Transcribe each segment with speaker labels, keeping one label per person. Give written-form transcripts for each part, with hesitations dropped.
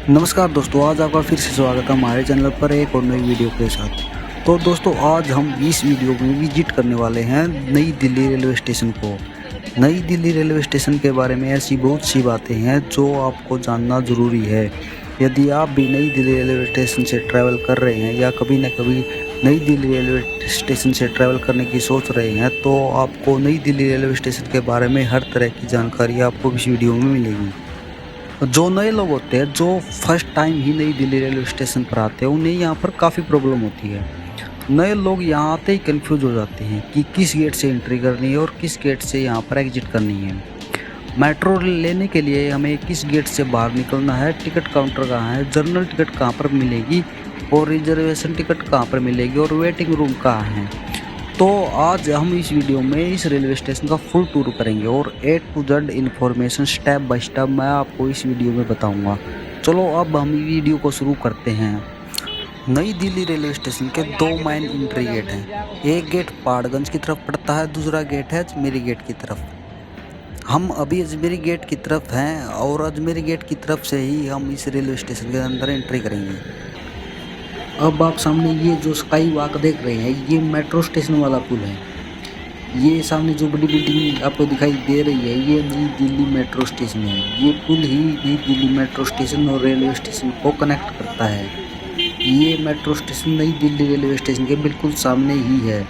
Speaker 1: नमस्कार दोस्तों, आज आपका फिर से स्वागत है हमारे चैनल पर एक और नई वीडियो के साथ। तो दोस्तों, आज हम इस वीडियो में विजिट करने वाले हैं नई दिल्ली रेलवे स्टेशन को। नई दिल्ली रेलवे स्टेशन के बारे में ऐसी बहुत सी बातें हैं जो आपको जानना ज़रूरी है। यदि आप भी नई दिल्ली रेलवे स्टेशन से ट्रैवल कर रहे हैं या कभी न कभी नई दिल्ली रेलवे स्टेशन से ट्रैवल करने की सोच रहे हैं, तो आपको नई दिल्ली रेलवे स्टेशन के बारे में हर तरह की जानकारी आपको इस वीडियो में मिलेगी। जो नए लोग होते हैं, जो फर्स्ट टाइम ही नई दिल्ली रेलवे स्टेशन पर आते हैं, उन्हें यहाँ पर काफ़ी प्रॉब्लम होती है। नए लोग यहाँ आते ही कंफ्यूज हो जाते हैं कि किस गेट से एंट्री करनी है और किस गेट से यहाँ पर एग्जिट करनी है। मेट्रो लेने के लिए हमें किस गेट से बाहर निकलना है, टिकट काउंटर कहाँ है, जनरल टिकट कहाँ पर मिलेगी और रिजर्वेशन टिकट कहाँ पर मिलेगी और वेटिंग रूम कहाँ है। तो आज हम इस वीडियो में इस रेलवे स्टेशन का फुल टूर करेंगे और A to Z information step by step मैं आपको इस वीडियो में बताऊंगा। चलो अब हम वीडियो को शुरू करते हैं। नई दिल्ली रेलवे स्टेशन के दो मेन एंट्री गेट हैं। एक गेट पहाड़गंज की तरफ पड़ता है, दूसरा गेट है अजमेरी गेट की तरफ। हम अभी अजमेरी गेट की तरफ हैं और अजमेरी गेट की तरफ से ही हम इस रेलवे स्टेशन के अंदर एंट्री करेंगे। अब आप सामने ये जो स्काई वॉक देख रहे हैं, ये मेट्रो स्टेशन वाला पुल है। ये सामने जो बड़ी बिल्डिंग आपको दिखाई दे रही है, ये नई दिल्ली मेट्रो स्टेशन है। ये पुल ही नई दिल्ली मेट्रो स्टेशन और रेलवे स्टेशन को कनेक्ट करता है। ये मेट्रो स्टेशन नई दिल्ली रेलवे स्टेशन के बिल्कुल सामने ही है।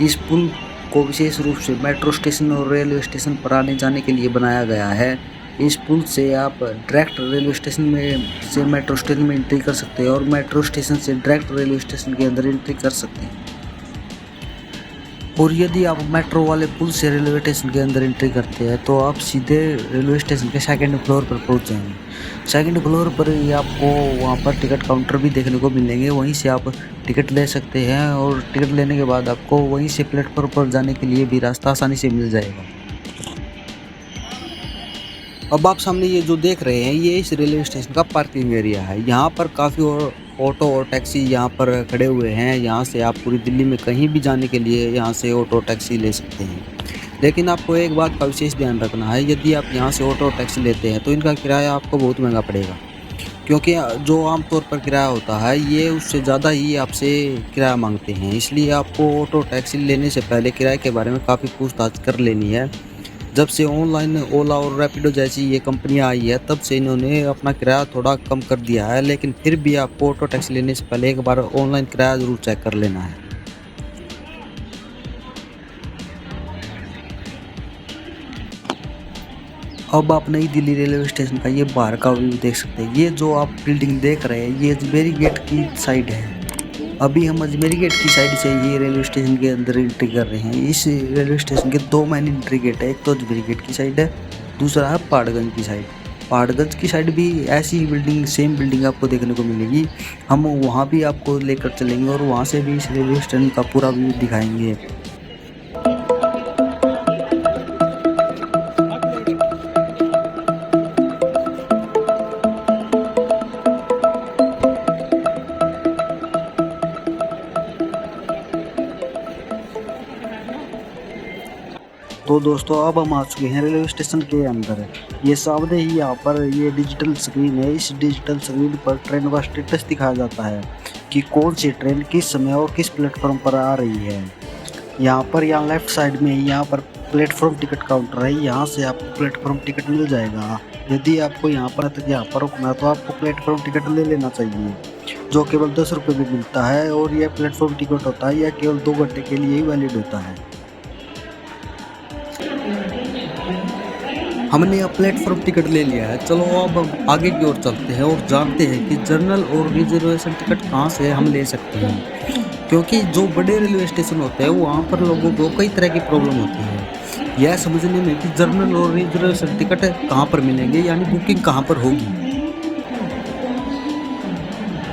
Speaker 1: इस पुल को विशेष रूप से मेट्रो स्टेशन और रेलवे स्टेशन पर आने जाने के लिए बनाया गया है। इस पुल से आप डायरेक्ट रेलवे स्टेशन में से मेट्रो स्टेशन में एंट्री कर सकते हैं और मेट्रो स्टेशन से डायरेक्ट रेलवे स्टेशन के अंदर एंट्री कर सकते हैं। और यदि आप मेट्रो वाले पुल से रेलवे स्टेशन के अंदर एंट्री करते हैं तो आप सीधे रेलवे स्टेशन के सेकंड फ्लोर पर पहुंच जाएंगे। सेकंड फ्लोर पर ही आपको वहां पर टिकट काउंटर भी देखने को मिलेंगे। वहीं से आप टिकट ले सकते हैं और टिकट लेने के बाद आपको वहीं से प्लेटफॉर्म पर जाने के लिए भी रास्ता आसानी से मिल जाएगा। अब आप सामने ये जो देख रहे हैं, ये इस रेलवे स्टेशन का पार्किंग एरिया है। यहाँ पर काफ़ी ऑटो और टैक्सी यहाँ पर खड़े हुए हैं। यहाँ से आप पूरी दिल्ली में कहीं भी जाने के लिए यहाँ से ऑटो टैक्सी ले सकते हैं। लेकिन आपको एक बात का विशेष ध्यान रखना है, यदि आप यहाँ से ऑटो टैक्सी लेते हैं तो इनका किराया आपको बहुत महंगा पड़ेगा, क्योंकि जो आमतौर पर किराया होता है ये उससे ज़्यादा ही आपसे किराया मांगते हैं। इसलिए आपको ऑटो टैक्सी लेने से पहले किराए के बारे में काफ़ी पूछताछ कर लेनी है। जब से ऑनलाइन ओला और रैपिडो जैसी ये कंपनियां आई है, तब से इन्होंने अपना किराया थोड़ा कम कर दिया है। लेकिन फिर भी आपको ऑटो टैक्सी लेने से पहले एक बार ऑनलाइन किराया ज़रूर चेक कर लेना है। अब आप नई दिल्ली रेलवे स्टेशन का ये बाहर का व्यू देख सकते हैं। ये जो आप बिल्डिंग देख रहे हैं, ये अजमेरी गेट की साइड है। अभी हम अजमेरी गेट की साइड से ये रेलवे स्टेशन के अंदर एंट्री कर रहे हैं। इस रेलवे स्टेशन के दो मेन एंट्री गेट है, एक तो अजमेरी गेट की साइड है, दूसरा है पहाड़गंज की साइड। पहाड़गंज की साइड भी ऐसी ही बिल्डिंग, सेम बिल्डिंग आपको देखने को मिलेगी। हम वहाँ भी आपको लेकर चलेंगे और वहाँ से भी इस रेलवे स्टेशन का पूरा व्यू दिखाएंगे। तो दोस्तों, अब हम आ चुके हैं रेलवे स्टेशन के अंदर। ये सामने ही यहाँ पर ये डिजिटल स्क्रीन है। इस डिजिटल स्क्रीन पर ट्रेन का स्टेटस दिखाया जाता है कि कौन सी ट्रेन किस समय और किस प्लेटफॉर्म पर आ रही है। यहाँ लेफ्ट साइड में यहाँ पर प्लेटफॉर्म टिकट काउंटर है। यहाँ से आपको प्लेटफॉर्म टिकट मिल जाएगा। यदि आपको यहाँ पर रुकना तो आपको प्लेटफॉर्म टिकट ले लेना चाहिए, जो केवल 10 रुपये में मिलता है। और यह प्लेटफॉर्म टिकट होता है, यह केवल 2 घंटे के लिए ही वैलिड होता है। हमने अब प्लेटफॉर्म टिकट ले लिया है। चलो अब हम आगे की ओर चलते हैं और जानते हैं कि जनरल और रिजर्वेशन टिकट कहाँ से हम ले सकते हैं। क्योंकि जो बड़े रेलवे स्टेशन होते हैं वहाँ पर लोगों को कई तरह की प्रॉब्लम होती है यह समझने में कि जनरल और रिजर्वेशन टिकट कहाँ पर मिलेंगे, यानी बुकिंग कहाँ पर होगी।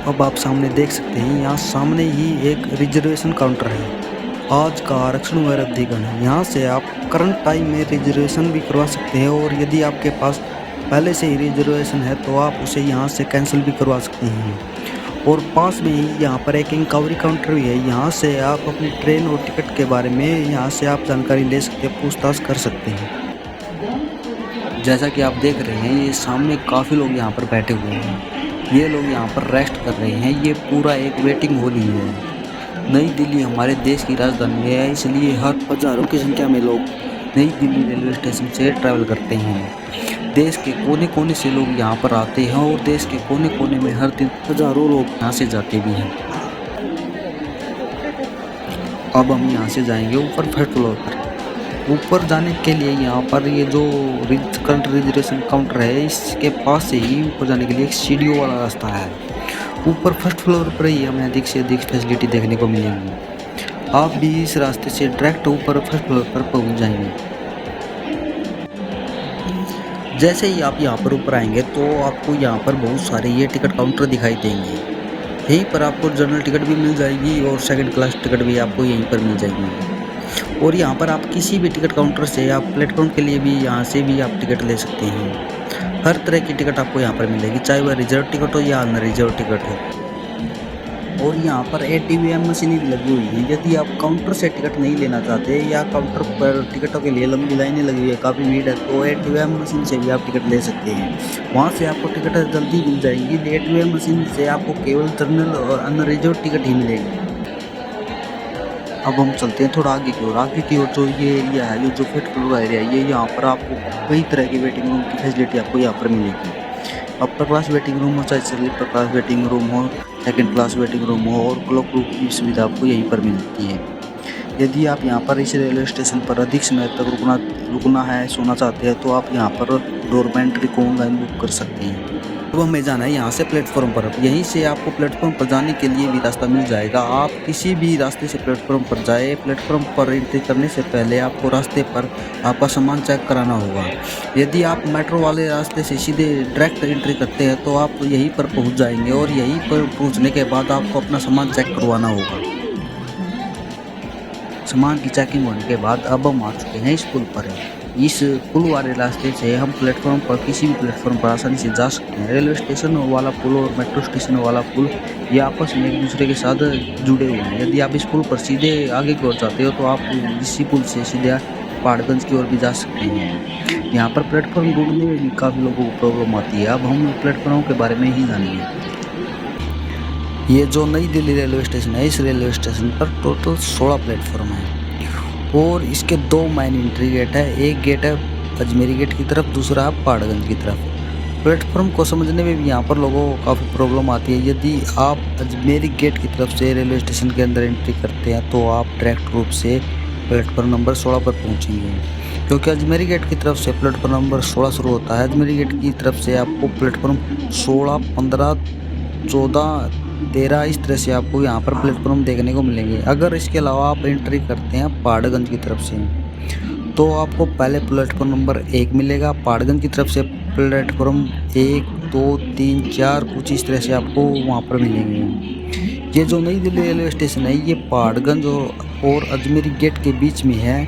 Speaker 1: अब आप सामने देख सकते हैं, यहाँ सामने ही एक रिजर्वेशन काउंटर है। आज का आरक्षण व रद्दीकरण है। यहाँ से आप करंट टाइम में रिजर्वेशन भी करवा सकते हैं और यदि आपके पास पहले से ही रिजर्वेशन है तो आप उसे यहाँ से कैंसिल भी करवा सकते हैं। और पास में ही यहाँ पर एक इंक्वायरी काउंटर भी है। यहाँ से आप अपनी ट्रेन और टिकट के बारे में यहाँ से आप जानकारी ले सकते हैं, पूछताछ कर सकते हैं। जैसा कि आप देख रहे हैं, ये सामने काफ़ी लोग यहाँ पर बैठे हुए हैं। ये लोग यहाँ पर रेस्ट कर रहे हैं। ये पूरा एक वेटिंग हॉल ही है। नई दिल्ली हमारे देश की राजधानी है, इसलिए हर हज़ारों की संख्या में लोग नई दिल्ली रेलवे स्टेशन से ट्रैवल करते हैं। देश के कोने कोने से लोग यहाँ पर आते हैं और देश के कोने कोने में हर दिन हज़ारों लोग यहाँ से जाते भी हैं। अब हम यहाँ से जाएंगे ऊपर फर्स्ट फ्लोर पर। ऊपर जाने के लिए यहाँ पर ये जो करंट रिजर्वेशन काउंटर है, इसके पास से ही ऊपर जाने के लिए एक सीढ़ियों वाला रास्ता है। ऊपर फर्स्ट फ्लोर पर ही हमें अधिक से अधिक फैसिलिटी देखने को मिलेंगी। आप भी इस रास्ते से डायरेक्ट ऊपर फर्स्ट फ्लोर पर पहुंच जाएंगे। जैसे ही आप यहाँ पर ऊपर आएंगे तो आपको यहाँ पर बहुत सारे ये टिकट काउंटर दिखाई देंगे। यहीं पर आपको जनरल टिकट भी मिल जाएगी और सेकंड क्लास टिकट भी आपको यहीं पर मिल जाएगी। और यहाँ पर आप किसी भी टिकट काउंटर से आप प्लेटफॉर्म के लिए भी यहाँ से भी आप टिकट ले सकते हैं। हर तरह की टिकट आपको यहाँ पर मिलेगी, चाहे वह रिजर्व टिकट हो या अनरिजर्व टिकट हो। और यहाँ पर ATM मशीनें भी लगी हुई हैं। यदि आप काउंटर से टिकट नहीं लेना चाहते या काउंटर पर टिकटों के लिए लंबी लाइनें लगी हुई है, काफ़ी भीड़ है, तो ATM मशीन से भी आप टिकट ले सकते हैं। वहाँ से आपको टिकट जल्दी मिल जाएगी। ATM मशीन से आपको केवल जनरल और अनरिजर्व टिकट ही मिलेगी। अब हम चलते हैं थोड़ा आगे की ओर जो ये एरिया है, ये जो फर्स्ट फ्लोर एरिया है, ये यहाँ पर आपको कई तरह की वेटिंग रूम की फैसिलिटी आपको यहाँ पर मिलेगी। अपर क्लास वेटिंग रूम हो, चाहे स्लीपर क्लास वेटिंग रूम हो, सेकंड क्लास वेटिंग रूम हो, और क्लॉक रूम की सुविधा आपको यहीं पर मिलती है। यदि आप यहाँ पर इस रेलवे स्टेशन पर अधिक समय तक रुकना है, सोना चाहते हैं, तो आप यहाँ पर डोरमेंट्री को ऑनलाइन बुक कर सकते हैं। अब हमें जाना है यहाँ से प्लेटफॉर्म पर। यहीं से आपको प्लेटफॉर्म पर जाने के लिए भी रास्ता मिल जाएगा। आप किसी भी रास्ते से प्लेटफॉर्म पर जाए, प्लेटफॉर्म पर एंट्री करने से पहले आपको रास्ते पर आपका सामान चेक कराना होगा। यदि आप मेट्रो वाले रास्ते से सीधे डायरेक्ट एंट्री करते हैं तो आप यहीं पर पहुँच जाएंगे और यहीं पर पहुँचने के बाद आपको अपना सामान चेक करवाना होगा। सामान की चेकिंग होने के बाद अब हम आ चुके हैं इस पुल पर। इस पुल वाले रास्ते से हम प्लेटफॉर्म पर किसी भी प्लेटफॉर्म पर आसानी से जा सकते हैं। रेलवे स्टेशन वाला पुल और मेट्रो स्टेशन वाला पुल ये आपस में एक दूसरे के साथ जुड़े हुए हैं। यदि आप इस पुल पर सीधे आगे की ओर जाते हो तो आप इसी पुल से सीधे पहाड़गंज की ओर भी जा सकते हैं। यहाँ पर प्लेटफॉर्म ढूंढने में भी काफ़ी लोगों को प्रॉब्लम आती है। अब हम प्लेटफॉर्म के बारे में ही जानेंगे। ये जो नई दिल्ली रेलवे स्टेशन है, इस रेलवे स्टेशन पर टोटल 16 प्लेटफॉर्म है और इसके 2 मेन एंट्री गेट है। एक गेट है अजमेरी गेट की तरफ, दूसरा है पहाड़गंज की तरफ। प्लेटफॉर्म को समझने में भी यहाँ पर लोगों को काफ़ी प्रॉब्लम आती है। यदि आप अजमेरी गेट की तरफ से रेलवे स्टेशन के अंदर एंट्री करते हैं तो आप डायरेक्ट रूप से प्लेटफॉर्म नंबर 16 पर पहुँचेंगे, क्योंकि अजमेरी गेट की तरफ से प्लेटफॉर्म नंबर 16 शुरू होता है। अजमेरी गेट की तरफ से आपको प्लेटफॉर्म 16, 15, 14, 13 इस तरह से आपको यहाँ पर प्लेटफॉर्म देखने को मिलेंगे। अगर इसके अलावा आप एंट्री करते हैं पहाड़गंज की तरफ से तो आपको पहले प्लेटफॉर्म नंबर 1 मिलेगा। पहाड़गंज की तरफ से प्लेटफॉर्म 1, 2, 3, 4 कुछ इस तरह से आपको वहाँ पर मिलेंगे। ये जो नई दिल्ली रेलवे स्टेशन है ये पहाड़गंज और अजमेरी गेट के बीच में है।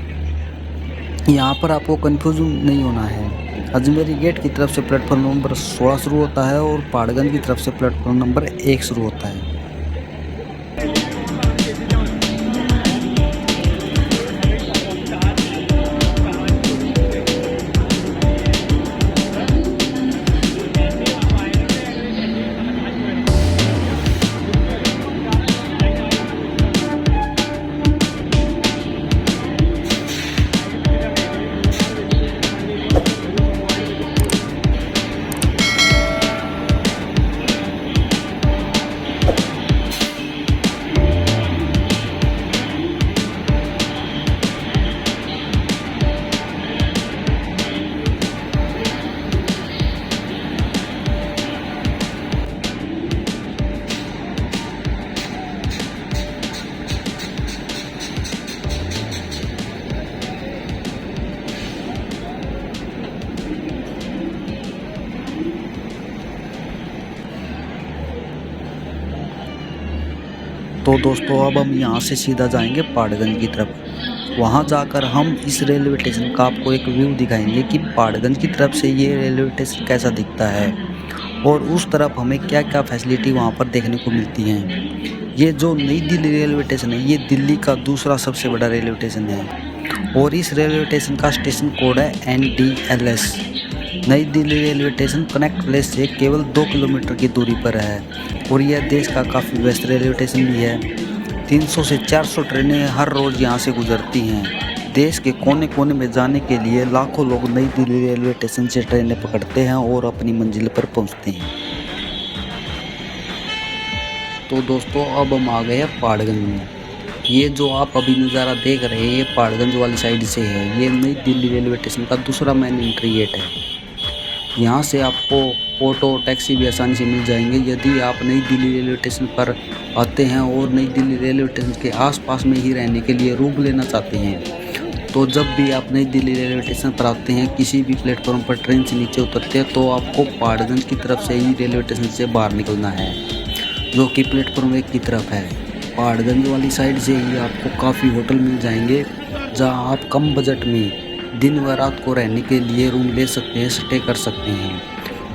Speaker 1: यहाँ पर आपको कन्फ्यूज नहीं होना है। अजमेरी गेट की तरफ से प्लेटफॉर्म नंबर 16 शुरू होता है और पहाड़गंज की तरफ से प्लेटफॉर्म नंबर 1 शुरू होता है। तो दोस्तों अब हम यहाँ से सीधा जाएंगे पहाड़गंज की तरफ। वहाँ जाकर हम इस रेलवे स्टेशन का आपको एक व्यू दिखाएंगे कि पहाड़गंज की तरफ से ये रेलवे स्टेशन कैसा दिखता है और उस तरफ हमें क्या क्या फैसिलिटी वहाँ पर देखने को मिलती हैं। ये जो नई दिल्ली रेलवे स्टेशन है ये दिल्ली का दूसरा सबसे बड़ा रेलवे स्टेशन है और इस रेलवे स्टेशन का स्टेशन कोड है NDLS। नई Delhi railway station connect place से केवल 2 किलोमीटर की दूरी पर है और यह देश का काफ़ी व्यस्त रेलवे स्टेशन भी है। 300 से 400 ट्रेनें हर रोज़ यहाँ से गुजरती हैं। देश के कोने कोने में जाने के लिए लाखों लोग नई दिल्ली रेलवे स्टेशन से ट्रेनें पकड़ते हैं और अपनी मंजिल पर पहुँचते हैं। तो दोस्तों अब हम आ गए हैं पहाड़गंज में। ये जो आप अभी नज़ारा देख रहे हैं ये पहाड़गंज वाली साइड से है। ये नई दिल्ली रेलवे स्टेशन का दूसरा मेन एंट्री गेट है। यहाँ से आपको ऑटो टैक्सी भी आसानी से मिल जाएंगे यदि आप नई दिल्ली रेलवे स्टेशन पर आते हैं और नई दिल्ली रेलवे स्टेशन के आसपास में ही रहने के लिए रूम लेना चाहते हैं। तो जब भी आप नई दिल्ली रेलवे स्टेशन पर आते हैं किसी भी प्लेटफॉर्म पर ट्रेन से नीचे उतरते हैं तो आपको पहाड़गंज की तरफ से ही रेलवे स्टेशन से बाहर निकलना है जो कि प्लेटफॉर्म 1 की तरफ है। पहाड़गंज वाली साइड से ही आपको काफ़ी होटल मिल जाएंगे जहाँ आप कम बजट में दिन व रात को रहने के लिए रूम ले सकते हैं, स्टे कर सकते हैं।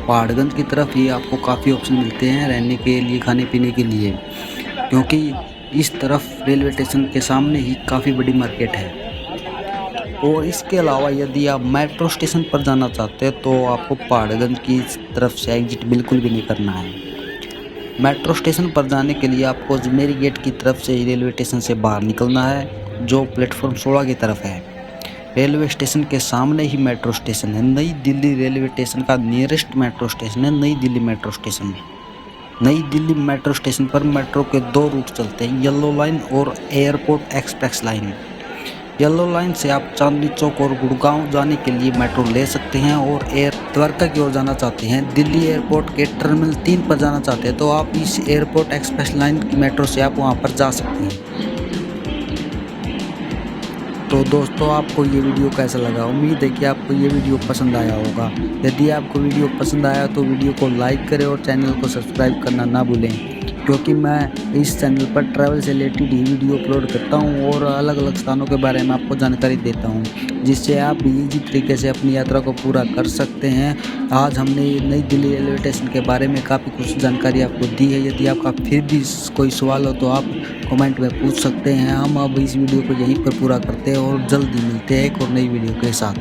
Speaker 1: पहाड़गंज की तरफ ही आपको काफ़ी ऑप्शन मिलते हैं रहने के लिए, खाने पीने के लिए, क्योंकि इस तरफ रेलवे स्टेशन के सामने ही काफ़ी बड़ी मार्केट है। और इसके अलावा यदि आप मेट्रो स्टेशन पर जाना चाहते हैं तो आपको पहाड़गंज की तरफ से एग्जिट बिल्कुल भी नहीं करना है। मेट्रो स्टेशन पर जाने के लिए आपको अजमेरी गेट की तरफ से रेलवे स्टेशन से बाहर निकलना है जो प्लेटफॉर्म 16 की तरफ है। रेलवे स्टेशन के सामने ही मेट्रो स्टेशन है। नई दिल्ली रेलवे स्टेशन का नियरेस्ट मेट्रो स्टेशन है नई दिल्ली मेट्रो स्टेशन। नई दिल्ली मेट्रो स्टेशन पर मेट्रो के 2 रूट चलते हैं, येलो लाइन और airport express line. Yellow line से आप चांदनी चौक और गुड़गांव जाने के लिए मेट्रो ले सकते हैं और द्वारका की ओर जाना चाहते हैं, दिल्ली एयरपोर्ट के टर्मिनल 3 पर जाना चाहते हैं तो आप इस एयरपोर्ट एक्सप्रेस लाइन की मेट्रो से आप वहाँ पर जा सकते हैं। तो दोस्तों आपको ये वीडियो कैसा लगा? उम्मीद है कि आपको ये वीडियो पसंद आया होगा। यदि आपको वीडियो पसंद आया तो वीडियो को लाइक करें और चैनल को सब्सक्राइब करना ना भूलें, क्योंकि मैं इस चैनल पर ट्रैवल से रिलेटेड ही वीडियो अपलोड करता हूँ और अलग अलग स्थानों के बारे में आपको जानकारी देता हूँ जिससे आप ईजी तरीके से अपनी यात्रा को पूरा कर सकते हैं। आज हमने नई दिल्ली रेलवे स्टेशन के बारे में काफ़ी कुछ जानकारी आपको दी है। यदि आपका फिर भी कोई सवाल हो तो आप कमेंट में पूछ सकते हैं। हम अब इस वीडियो को यहीं पर पूरा करते हैं और जल्दी मिलते हैं एक और नई वीडियो के साथ।